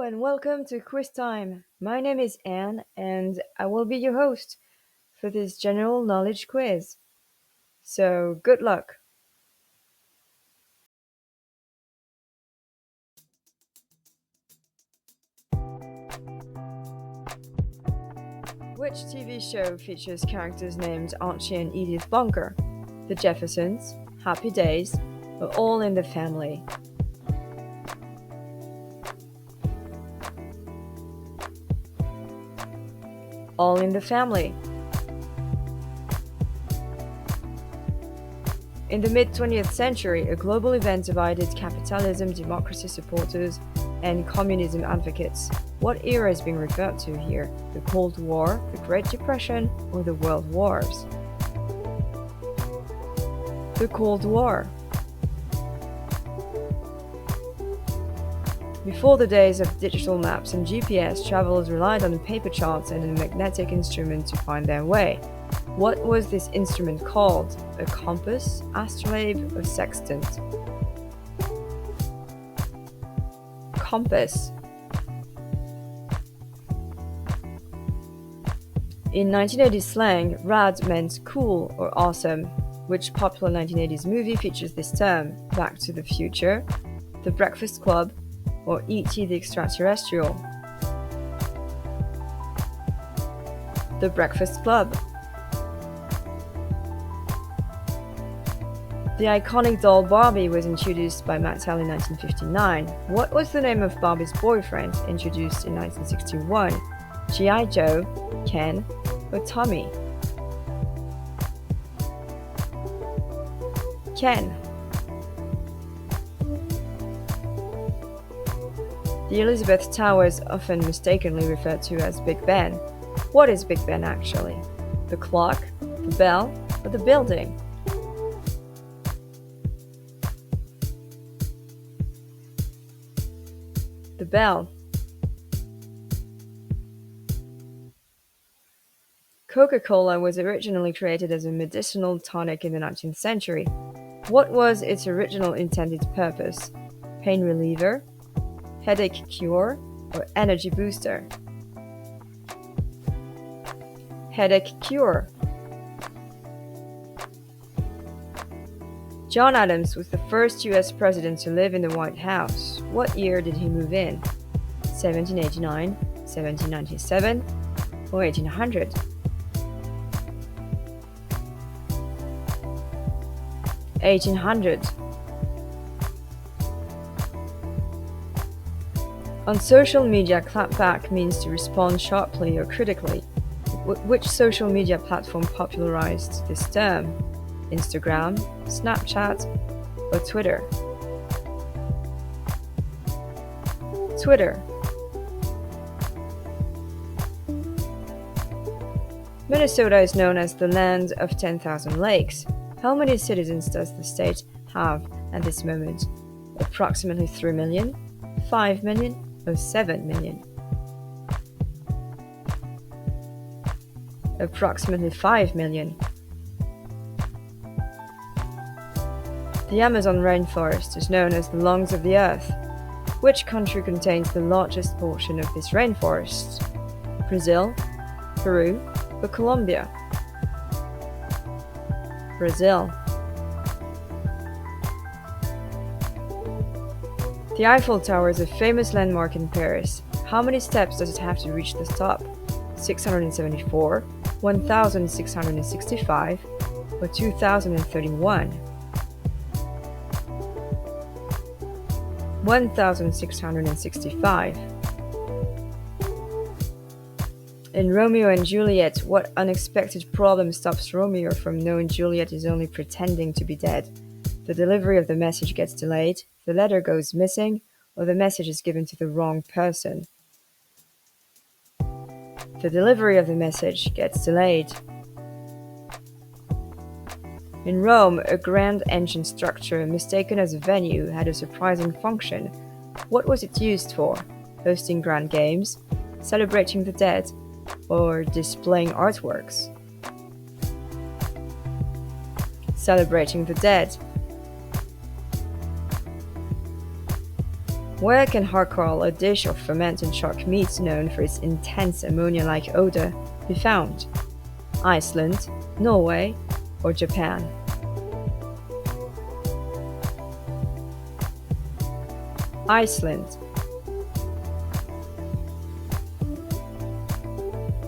and welcome to Quiz Time. My name is Anne and I will be your host for this general knowledge quiz. So, good luck. Which TV show features characters named Archie and Edith Bunker? The Jeffersons, Happy Days, or All in the Family? All in the Family. In the mid-20th century, a global event divided capitalism democracy supporters and communism advocates. What era is being referred to here? The Cold War, the Great Depression, or the World Wars? The Cold War. Before the days of digital maps and GPS, travelers relied on paper charts and a magnetic instrument to find their way. What was this instrument called? A compass, astrolabe, or sextant? Compass. In 1980s slang, rad meant cool or awesome. Which popular 1980s movie features this term? Back to the Future, The Breakfast Club, or E.T. the Extraterrestrial? The Breakfast Club. The iconic doll Barbie was introduced by Mattel in 1959. What was the name of Barbie's boyfriend, introduced in 1961? G.I. Joe, Ken, or Tommy? Ken. The Elizabeth Tower is often mistakenly referred to as Big Ben. What is Big Ben actually? The clock, the bell, or the building? The bell. Coca-Cola was originally created as a medicinal tonic in the 19th century. What was its original intended purpose? Pain reliever, headache cure, or energy booster? Headache cure. John Adams was the first US president to live in the White House. What year did he move in? 1789, 1797, or 1800? 1800. On social media, clap back means to respond sharply or critically. Which social media platform popularized this term? Instagram, Snapchat, or Twitter? Twitter. Minnesota is known as the land of 10,000 lakes. How many citizens does the state have at this moment? Approximately 3 million, 5 million, or 7 million? Approximately 5 million. The Amazon rainforest is known as the lungs of the earth. Which country contains the largest portion of this rainforest? Brazil, Peru, or Colombia? Brazil. The Eiffel Tower is a famous landmark in Paris. How many steps does it have to reach the top? 674, 1,665, or 2,031? 1,665. In Romeo and Juliet, what unexpected problem stops Romeo from knowing Juliet is only pretending to be dead? The delivery of the message gets delayed, the letter goes missing, or the message is given to the wrong person? The delivery of the message gets delayed. In Rome, a grand ancient structure mistaken as a venue had a surprising function. What was it used for? Hosting grand games, celebrating the dead, or displaying artworks? Celebrating the dead. Where can harkal, a dish of fermented shark meat known for its intense ammonia-like odor, be found? Iceland, Norway, or Japan? Iceland.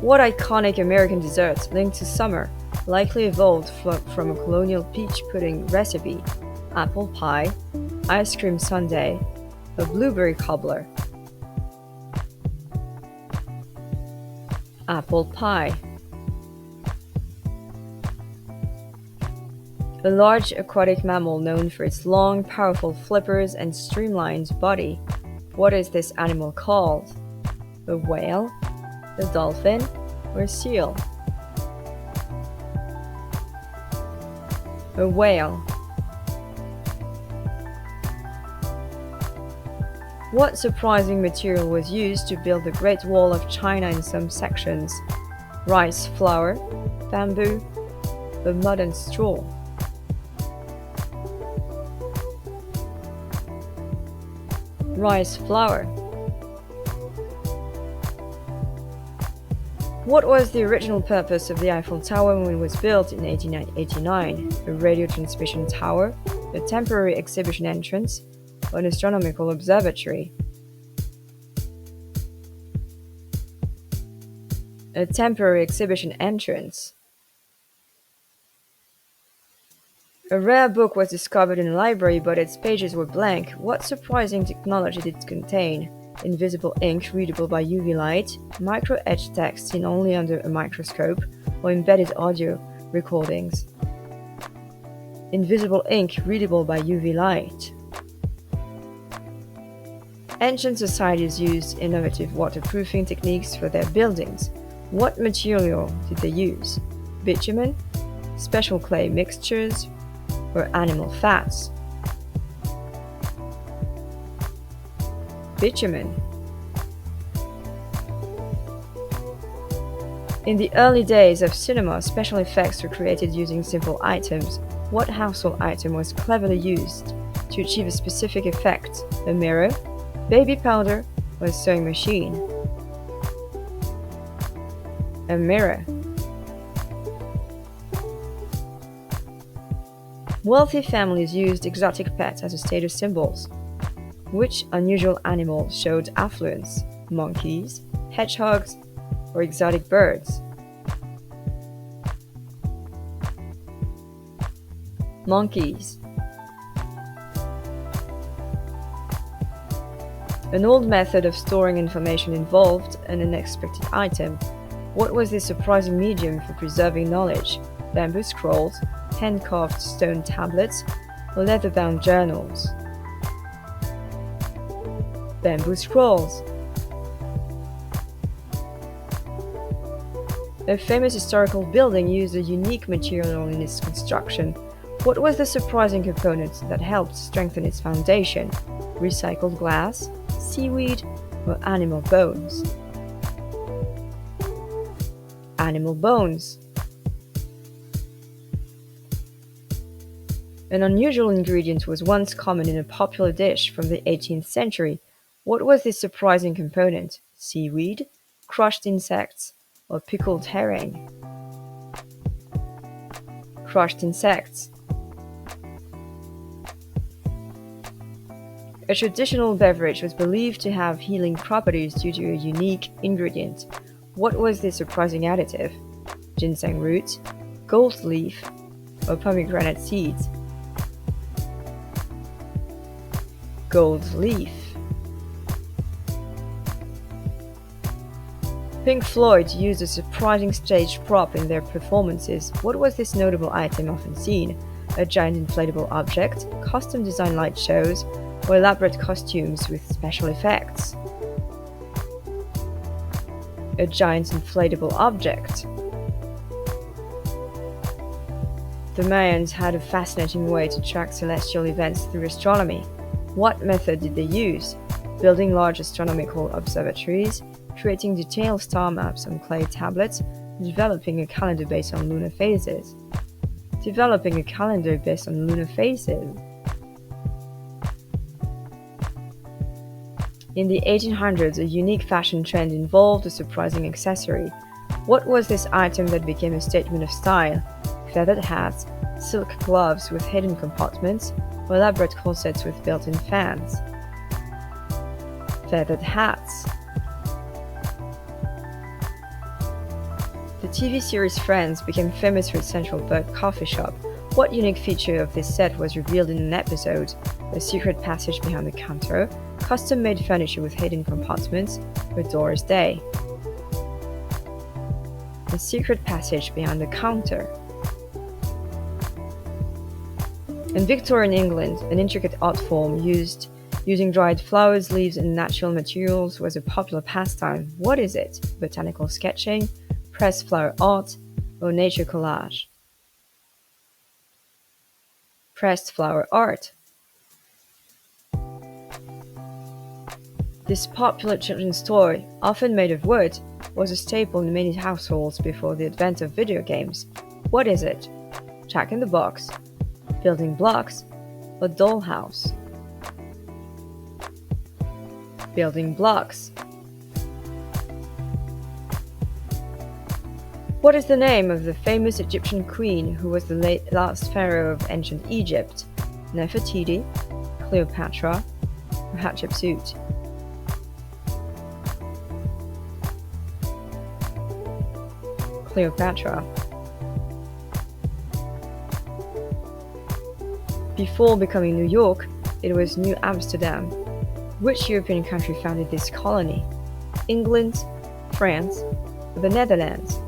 What iconic American dessert linked to summer likely evolved from a colonial peach pudding recipe? Apple pie, ice cream sundae, a blueberry cobbler? Apple pie. A large aquatic mammal known for its long, powerful flippers and streamlined body. What is this animal called? A whale, a dolphin, or a seal? A whale. What surprising material was used to build the Great Wall of China in some sections? Rice flour, bamboo, or mud and straw? Rice flour. What was the original purpose of the Eiffel Tower when it was built in 1889? A radio transmission tower, a temporary exhibition entrance, or an astronomical observatory? A temporary exhibition entrance. A rare book was discovered in a library, but its pages were blank. What surprising technology did it contain? Invisible ink readable by UV light, micro-etched text seen only under a microscope, or embedded audio recordings? Invisible ink readable by UV light. Ancient societies used innovative waterproofing techniques for their buildings. What material did they use? Bitumen, special clay mixtures, or animal fats? Bitumen. In the early days of cinema, special effects were created using simple items. What household item was cleverly used to achieve a specific effect? A mirror, baby powder, or a sewing machine? A mirror. Wealthy families used exotic pets as status symbols. Which unusual animal showed affluence? Monkeys, hedgehogs, or exotic birds? Monkeys. An old method of storing information involved an unexpected item. What was this surprising medium for preserving knowledge? Bamboo scrolls, hand-carved stone tablets, or leather-bound journals? Bamboo scrolls. A famous historical building used a unique material in its construction. What was the surprising component that helped strengthen its foundation? Recycled glass, seaweed, or animal bones? Animal bones. An unusual ingredient was once common in a popular dish from the 18th century. What was this surprising component? Seaweed, crushed insects, or pickled herring? Crushed insects. A traditional beverage was believed to have healing properties due to a unique ingredient. What was this surprising additive? Ginseng root, gold leaf, or pomegranate seeds? Gold leaf. Pink Floyd used a surprising stage prop in their performances. What was this notable item often seen? A giant inflatable object, custom design light shows, or elaborate costumes with special effects? A giant inflatable object. The Mayans had a fascinating way to track celestial events through astronomy. What method did they use? Building large astronomical observatories, creating detailed star maps on clay tablets, developing a calendar based on lunar phases. Developing a calendar based on lunar phases. In the 1800s, a unique fashion trend involved a surprising accessory. What was this item that became a statement of style? Feathered hats, silk gloves with hidden compartments, or elaborate corsets with built-in fans? Feathered hats. The TV series Friends became famous for its Central Perk coffee shop. What unique feature of this set was revealed in an episode? A secret passage behind the counter, custom-made furniture with hidden compartments, or Doris Day? A secret passage behind the counter. In Victorian England, an intricate art form using dried flowers, leaves, and natural materials was a popular pastime. What is it? Botanical sketching, pressed flower art, or nature collage? Pressed flower art. This popular children's toy, often made of wood, was a staple in many households before the advent of video games. What is it? Jack in the Box, building blocks, or dollhouse? Building blocks. What is the name of the famous Egyptian queen who was the last pharaoh of ancient Egypt? Nefertiti, Cleopatra, or Hatshepsut? Cleopatra. Before becoming New York, it was New Amsterdam. Which European country founded this colony? England, France, or the Netherlands?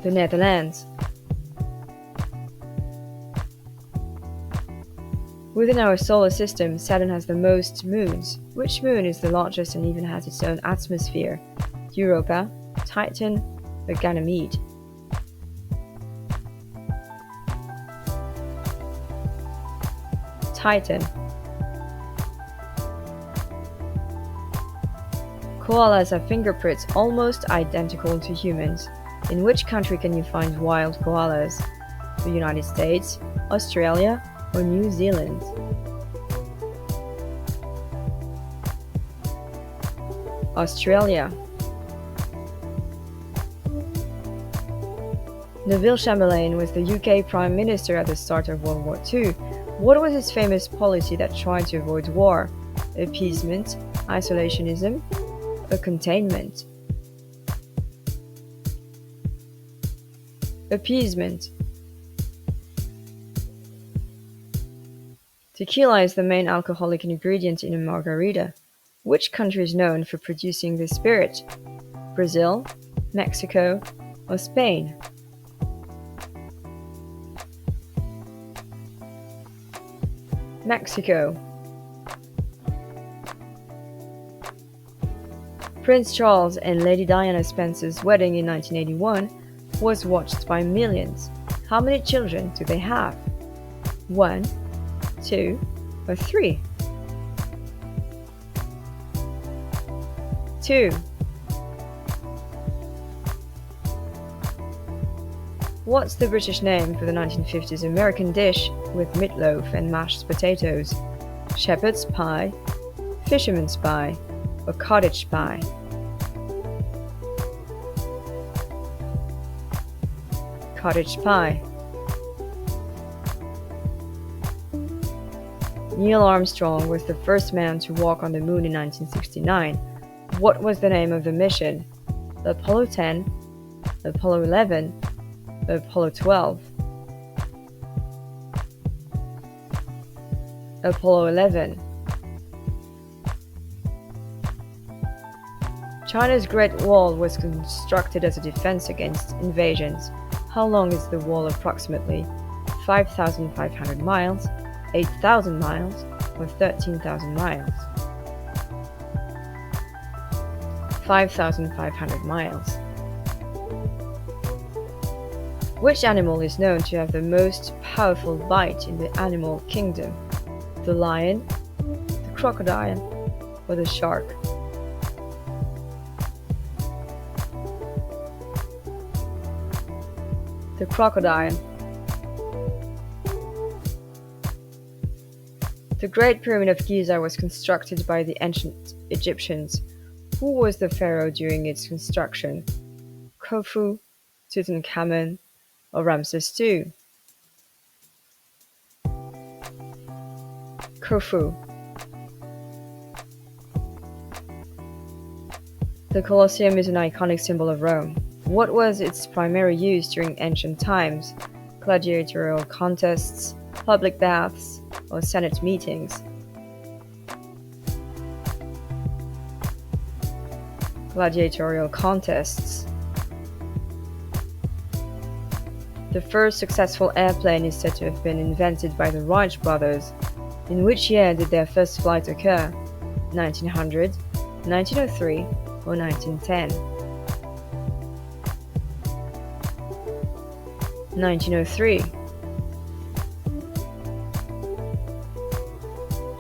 The Netherlands. Within our solar system, Saturn has the most moons. Which moon is the largest and even has its own atmosphere? Europa, Titan, or Ganymede? Titan. Koalas have fingerprints almost identical to humans. In which country can you find wild koalas? The United States, Australia, or New Zealand? Australia. Neville Chamberlain was the UK Prime Minister at the start of World War II. What was his famous policy that tried to avoid war? Appeasement, isolationism, or containment? Appeasement. Tequila is the main alcoholic ingredient in a margarita. Which country is known for producing this spirit? Brazil, Mexico, or Spain? Mexico. Prince Charles and Lady Diana Spencer's wedding in 1981 was watched by millions. How many children do they have? 1, 2, or 3? 2. What's the British name for the 1950s American dish with meatloaf and mashed potatoes? Shepherd's pie, fisherman's pie, or cottage pie? Cottage pie. Neil Armstrong was the first man to walk on the moon in 1969. What was the name of the mission? Apollo 10, Apollo 11, Apollo 12? Apollo 11. China's Great Wall was constructed as a defense against invasions. How long is the wall approximately? 5,500 miles, 8,000 miles, or 13,000 miles? 5,500 miles. Which animal is known to have the most powerful bite in the animal kingdom? The lion, the crocodile, or the shark? The crocodile. The Great Pyramid of Giza was constructed by the ancient Egyptians. Who was the pharaoh during its construction? Khufu, Tutankhamun, or Ramses II? Khufu. The Colosseum is an iconic symbol of Rome. What was its primary use during ancient times? Gladiatorial contests, public baths, or Senate meetings? Gladiatorial contests. The first successful airplane is said to have been invented by the Wright brothers. In which year did their first flight occur? 1900, 1903, or 1910? 1903.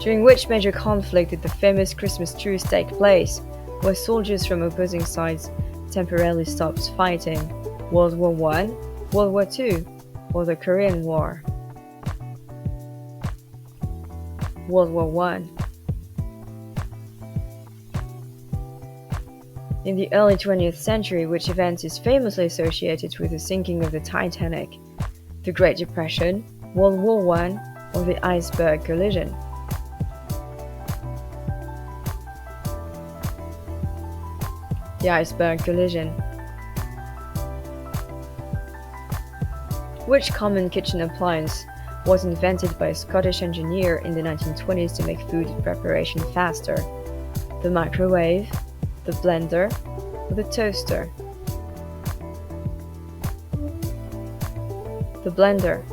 During which major conflict did the famous Christmas truce take place, where soldiers from opposing sides temporarily stopped fighting? World War I, World War II, or the Korean War? World War I. In the early 20th century, which event is famously associated with the sinking of the Titanic? The Great Depression, World War I, or the iceberg collision? The iceberg collision. Which common kitchen appliance was invented by a Scottish engineer in the 1920s to make food preparation faster? The microwave, the blender, or the toaster? The blender.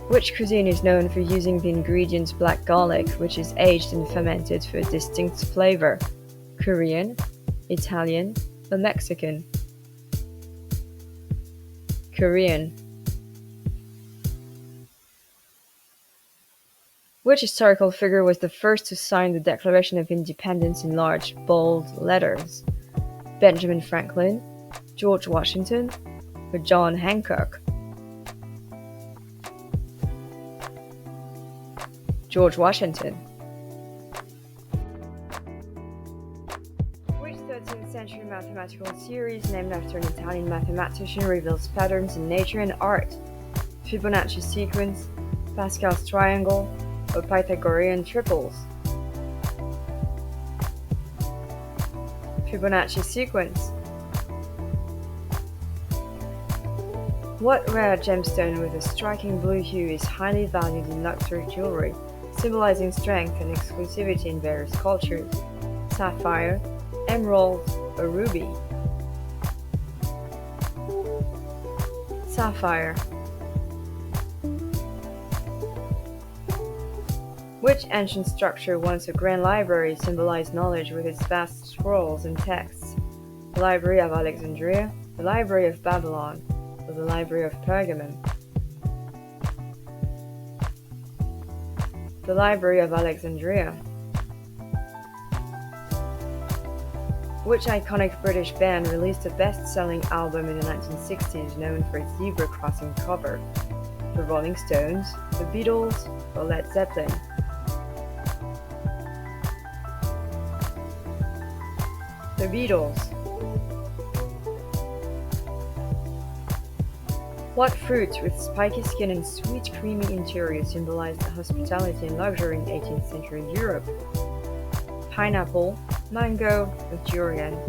Which cuisine is known for using the ingredient black garlic, which is aged and fermented for a distinct flavor? Korean, Italian, or Mexican? Korean. Which historical figure was the first to sign the Declaration of Independence in large, bold letters? Benjamin Franklin, George Washington, or John Hancock? George Washington. Which 13th century mathematical series, named after an Italian mathematician, reveals patterns in nature and art? Fibonacci sequence, Pascal's triangle, or Pythagorean triples? Fibonacci sequence. What rare gemstone with a striking blue hue is highly valued in luxury jewelry, symbolizing strength and exclusivity in various cultures? Sapphire, emerald, or ruby? Sapphire. Which ancient structure, once a grand library, symbolized knowledge with its vast scrolls and texts? The Library of Alexandria, the Library of Babylon, or the Library of Pergamon? The Library of Alexandria. Which iconic British band released a best-selling album in the 1960s known for its zebra crossing cover? The Rolling Stones, the Beatles, or Led Zeppelin? The Beatles. What fruit with spiky skin and sweet creamy interior symbolized hospitality and luxury in 18th century Europe? Pineapple, mango, or durian?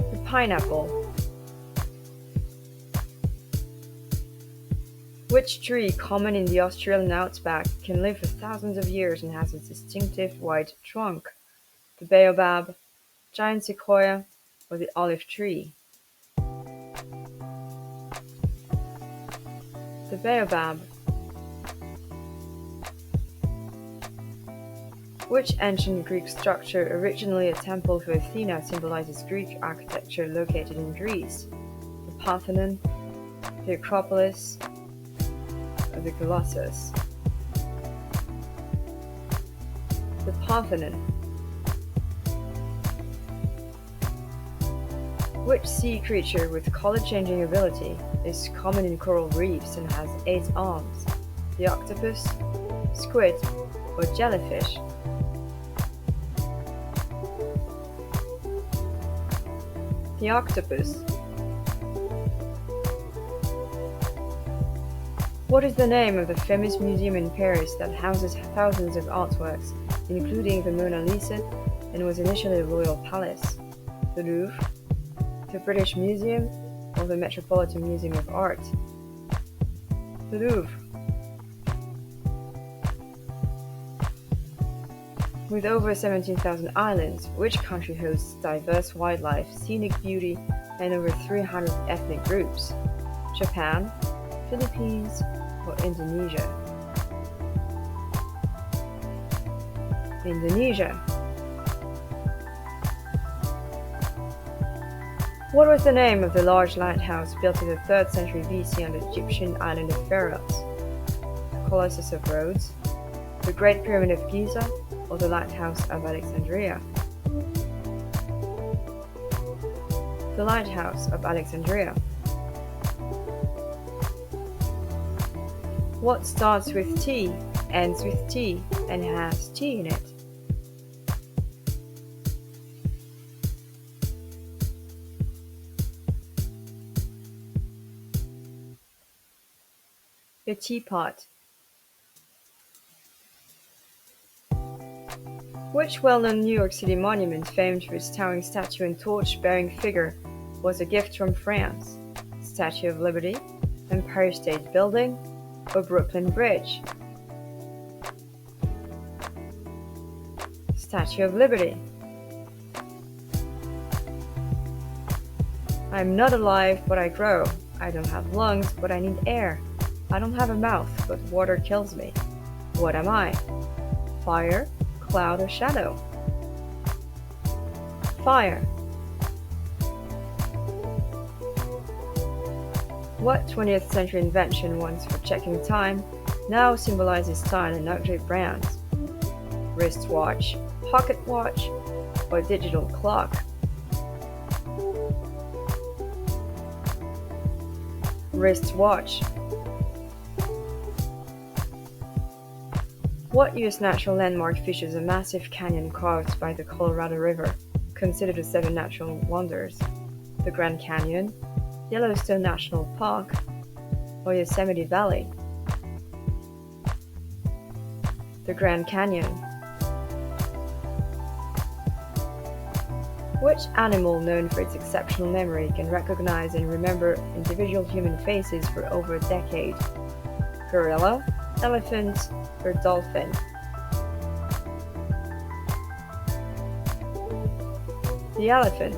The pineapple. Which tree, common in the Australian outback, can live for thousands of years and has a distinctive white trunk? The baobab, giant sequoia, or the olive tree? The baobab. Which ancient Greek structure, originally a temple for Athena, symbolizes Greek architecture located in Greece? The Parthenon, the Acropolis, or the Colossus? The Parthenon. Which sea creature with color-changing ability is common in coral reefs and has 8 arms? The octopus, squid, or jellyfish? The octopus. What is the name of the famous museum in Paris that houses thousands of artworks, including the Mona Lisa, and was initially a royal palace? The Louvre, the British Museum, or the Metropolitan Museum of Art? The Louvre. With over 17,000 islands, which country hosts diverse wildlife, scenic beauty, and over 300 ethnic groups? Japan, Philippines, or Indonesia? Indonesia. What was the name of the large lighthouse built in the 3rd century BC on the Egyptian island of Pharos? The Colossus of Rhodes, the Great Pyramid of Giza, or the Lighthouse of Alexandria? The Lighthouse of Alexandria. What starts with T, ends with T, and has T in it? The teapot. Which well-known New York City monument, famed for its towering statue and torch-bearing figure, was a gift from France? Statue of Liberty, Empire State Building, or Brooklyn Bridge? Statue of Liberty. I'm not alive, but I grow. I don't have lungs, but I need air. I don't have a mouth, but water kills me. What am I? Fire, cloud, or shadow? Fire. What 20th century invention, once for checking time, now symbolizes style in luxury brands? Wristwatch, pocket watch, or digital clock? Wristwatch. What U.S. natural landmark features a massive canyon carved by the Colorado River, considered a 7 natural wonders? The Grand Canyon, Yellowstone National Park, or Yosemite Valley? The Grand Canyon. Which animal, known for its exceptional memory, can recognize and remember individual human faces for over a decade? Gorilla, elephant, or dolphin? The elephant.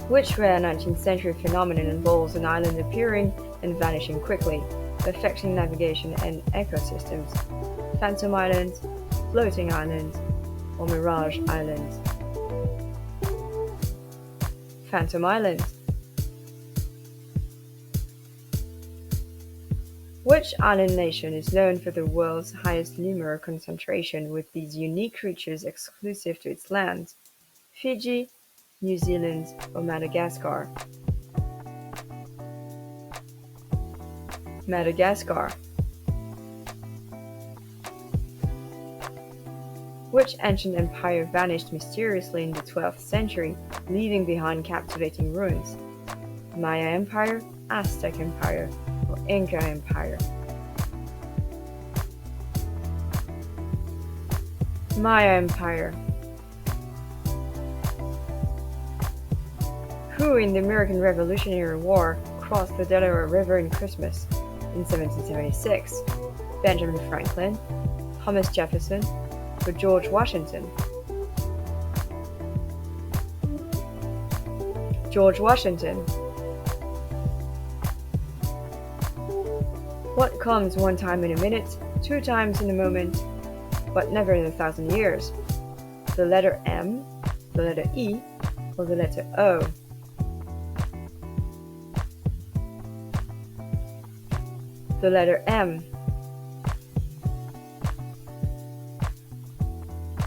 Which rare 19th century phenomenon involves an island appearing and vanishing quickly, affecting navigation and ecosystems? Phantom Island, Floating Island, or Mirage Island? Phantom Island. Which island nation is known for the world's highest lemur concentration, with these unique creatures exclusive to its land? Fiji, New Zealand, or Madagascar? Madagascar. Which ancient empire vanished mysteriously in the 12th century, leaving behind captivating ruins? Maya Empire, Aztec Empire, or Inca Empire? Maya Empire. Who in the American Revolutionary War crossed the Delaware River in Christmas in 1776? Benjamin Franklin, Thomas Jefferson, or George Washington? George Washington. What comes one time in a minute, 2 times in a moment, but never in 1,000 years? The letter M, the letter E, or the letter O? The letter M.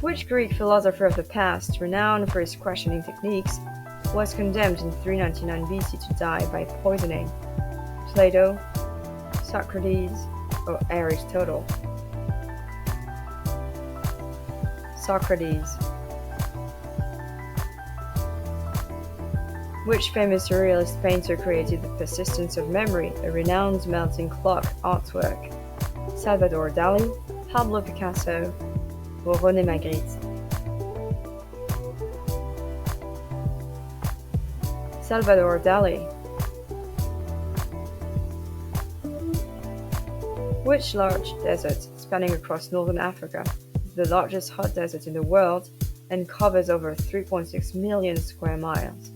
Which Greek philosopher of the past, renowned for his questioning techniques, was condemned in 399 BC to die by poisoning? Plato, Socrates, or Aristotle? Socrates. Which famous surrealist painter created the Persistence of Memory, a renowned melting clock artwork? Salvador Dali, Pablo Picasso, or René Magritte? Salvador Dali. Which large desert, spanning across northern Africa, is the largest hot desert in the world and covers over 3.6 million square miles?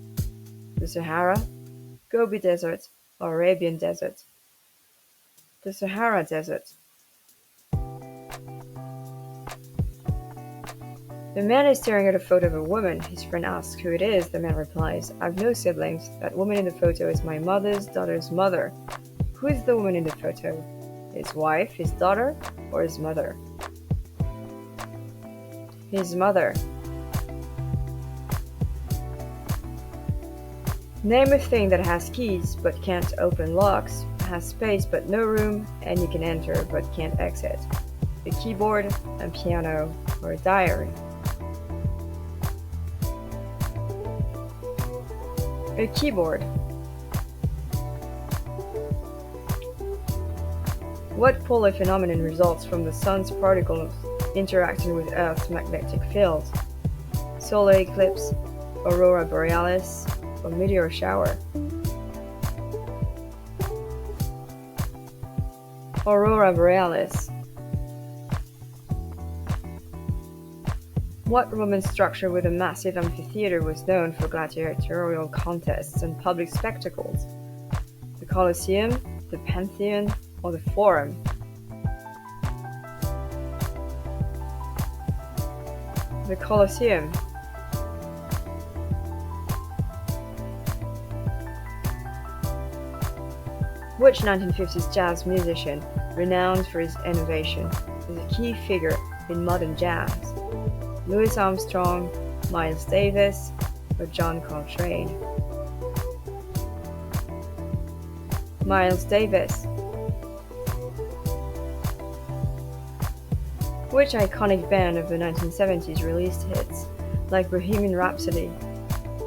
The Sahara, Gobi Desert, or Arabian Desert? The Sahara Desert. The man is staring at a photo of a woman. His friend asks who it is. The man replies, "I've no siblings. That woman in the photo is my mother's daughter's mother." Who is the woman in the photo? His wife, his daughter, or his mother? His mother. Name a thing that has keys but can't open locks, has space but no room, and you can enter but can't exit. A keyboard, a piano, or a diary? A keyboard. What polar phenomenon results from the sun's particles interacting with Earth's magnetic field? Solar eclipse, aurora borealis, or meteor shower? Aurora borealis. What Roman structure with a massive amphitheater was known for gladiatorial contests and public spectacles? The Colosseum, the Pantheon, or the Forum? The Colosseum. Which 1950s jazz musician, renowned for his innovation, is a key figure in modern jazz? Louis Armstrong, Miles Davis, or John Coltrane? Miles Davis. Which iconic band of the 1970s released hits like Bohemian Rhapsody,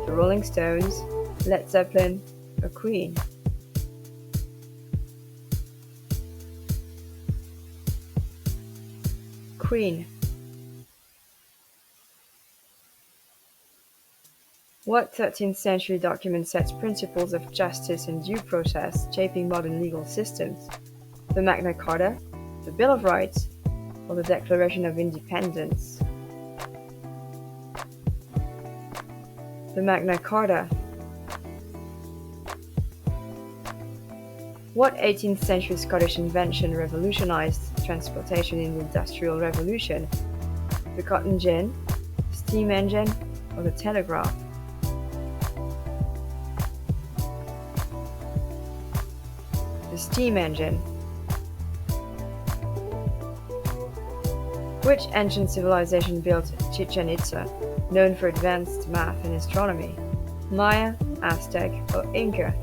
the Rolling Stones, Led Zeppelin, or Queen? Queen. What 13th century document sets principles of justice and due process shaping modern legal systems? The Magna Carta, the Bill of Rights, or the Declaration of Independence? The Magna Carta. What 18th century Scottish invention revolutionized transportation in the Industrial Revolution? The cotton gin, the steam engine, or the telegraph? The steam engine. Which ancient civilization built Chichen Itza, known for advanced math and astronomy? Maya, Aztec, or Inca?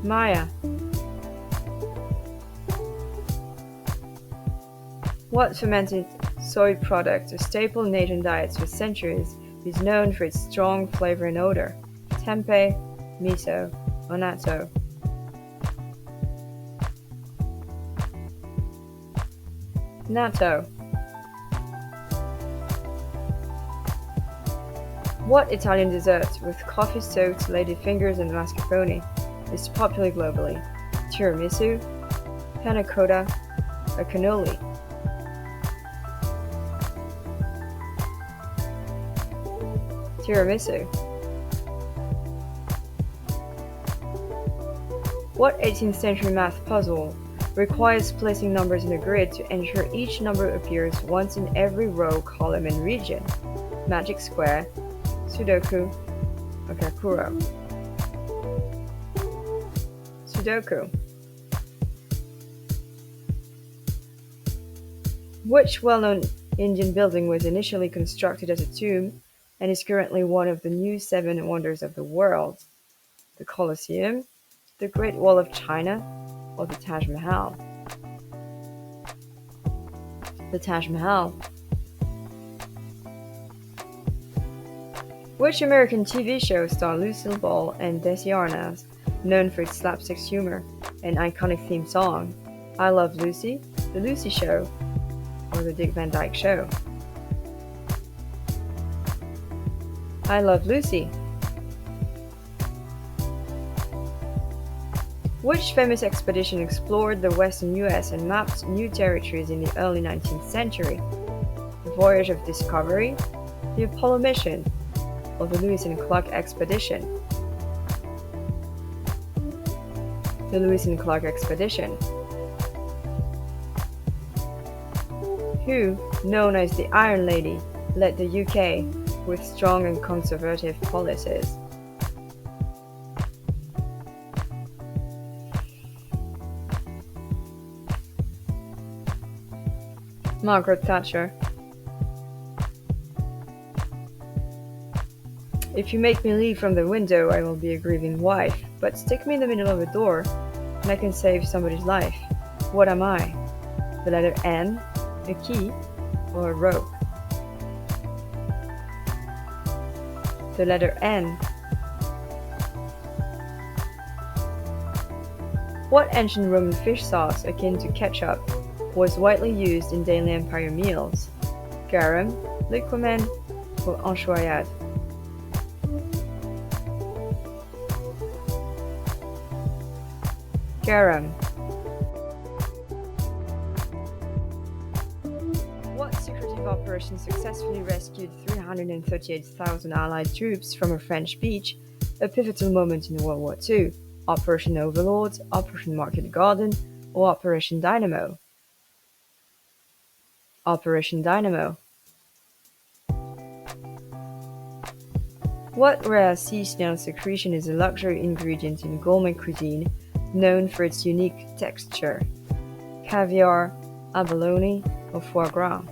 Maya. What fermented soy product, a staple in Asian diets for centuries, is known for its strong flavor and odor? Tempeh, miso, or natto? Natto. What Italian dessert with coffee-soaked ladyfingers and mascarpone is popular globally? Tiramisu, panna cotta, or cannoli? Tiramisu. What 18th century math puzzle requires placing numbers in a grid to ensure each number appears once in every row, column, and region? Magic Square, Sudoku, or Kakuro? Sudoku. Which well-known Indian building was initially constructed as a tomb and is currently one of the new seven wonders of the world? The Colosseum, the Great Wall of China, or the Taj Mahal? The Taj Mahal. Which American TV show star Lucille Ball and Desi Arnaz, known for its slapstick humor and iconic theme song, I Love Lucy, The Lucy Show, or The Dick Van Dyke Show? I Love Lucy. Which famous expedition explored the western US and mapped new territories in the early 19th century? The Voyage of Discovery, the Apollo mission, or the Lewis and Clark expedition? The Lewis and Clark expedition. Who, known as the Iron Lady, led the UK with strong and conservative policies? Margaret Thatcher. If you make me leave from the window, I will be a grieving wife, but stick me in the middle of a door, and I can save somebody's life. What am I? The letter N, a key, or a rope? The letter N. What ancient Roman fish sauce akin to ketchup was widely used in daily empire meals? Garum, liquamen, or enchoyade? Garum. What secretive operation successfully rescued 338,000 Allied troops from a French beach, a pivotal moment in World War II? Operation Overlord, Operation Market Garden, or Operation Dynamo? Operation Dynamo. What rare sea snail secretion is a luxury ingredient in gourmet cuisine, known for its unique texture? Caviar, abalone, or foie gras?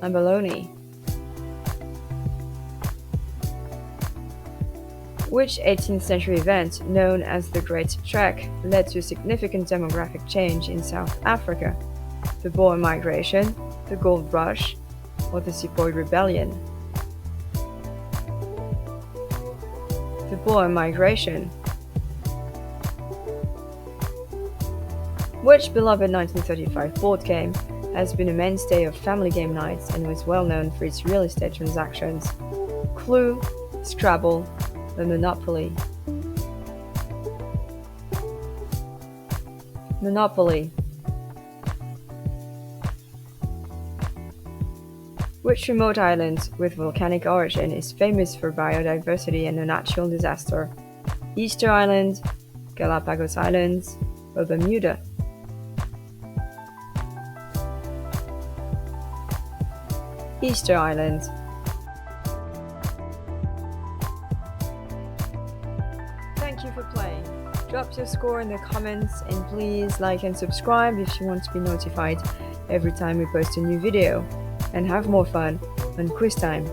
Abalone. Which 18th century event, known as the Great Trek, led to a significant demographic change in South Africa? The Boer Migration, the Gold Rush, or the Sepoy Rebellion? The Boer Migration. Which beloved 1935 board game has been a mainstay of family game nights and was well known for its real estate transactions? Clue, Scrabble, or Monopoly? Monopoly. Which remote island with volcanic origin is famous for biodiversity and a natural disaster? Easter Island, Galapagos Islands, or Bermuda? Easter Island. Thank you for playing. Drop your score in the comments and please like and subscribe if you want to be notified every time we post a new video. And have more fun on quiz time.